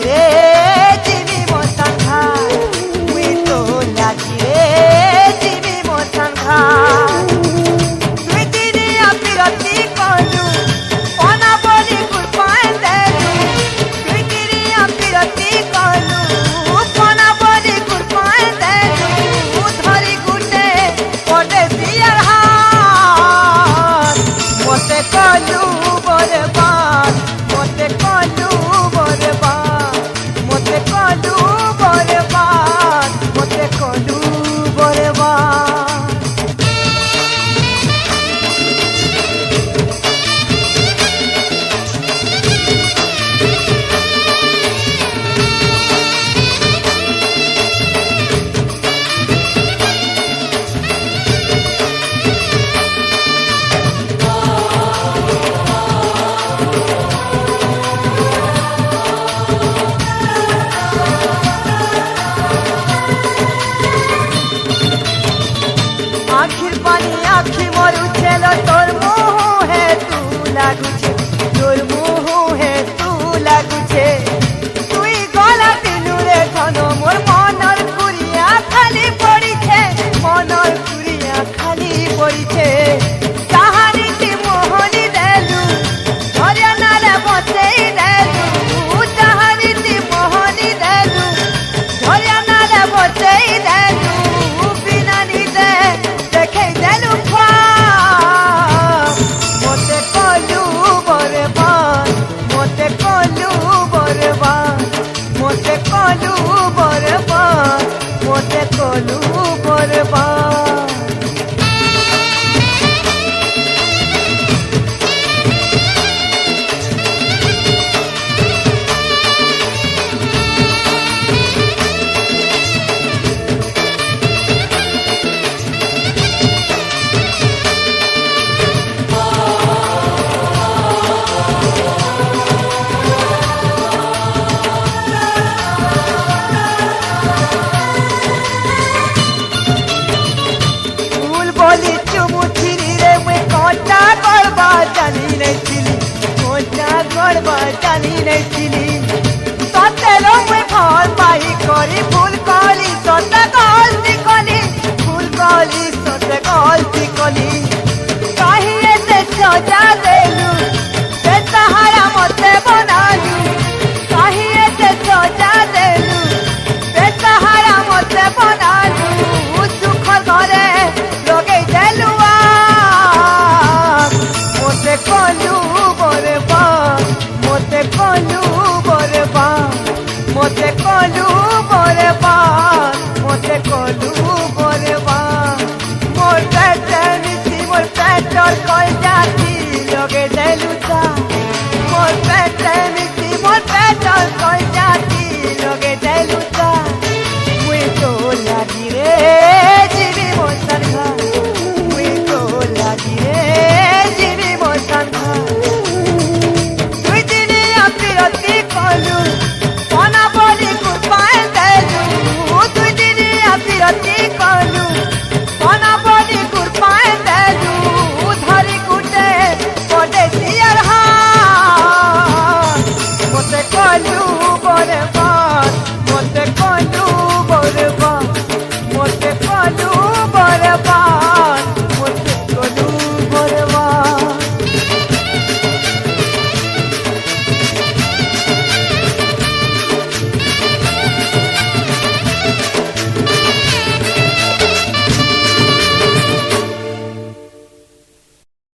রে জিমি মশান ঘাট মুই তো লাগি রে জিমি মশান ঘাট তুই দিনে আপিরতি কলু অনা বলি কুরপান দেলু তুই দিনে আপিরতি কলু অনা বলি কুরপান দেলু ধরি গুটে পড়ে দিয়ার হাত মতে কলু বরবাদ মতে কলু বরবাদ মতে কলু বরবাদ মতে কলু বরবাদ आखिर पानी आखि मरु चलो तोर मुँह है तू लागू छे तोर मुँह है तू लागू छे तुई गला दिलु रे धन मोर मनर कुरिया खाली पड़ी छे मनर कुरिया खाली पड़ी छे कहानी की मोहनी देलु धरिया नाले बचेई देलु कहानी की मोहनी देलु धरिया नाले बचेई देलु बिना निदे देखे देलु मोते कलु बरबाद मोते कलु बरबाद मोते कलु बरबाद मोते कलु बरबाद बोली चुमुथिरी रे मुई कोटा गड़बा जानी नहीं थिली कोटा गड़बा जानी नहीं थिली सतेलो मुई भल पाई करी भूल कली सते गलती कली भूल कली सते गलती कली कहीं ऐसे सजा देलु से सहारा मते बनालु कहीं ऐसे सजा देलु से सहारा मते बनालु दुख घरे लगे देलुआ मोते कलु बरबाद मोते कलु बरबाद मोते कलु बरबाद मोते कलु बरबाद मोर पेटे मिसी मोर पेटर कल जाती लगे देलुता मोर पेटे मिसी मोर पेटर कल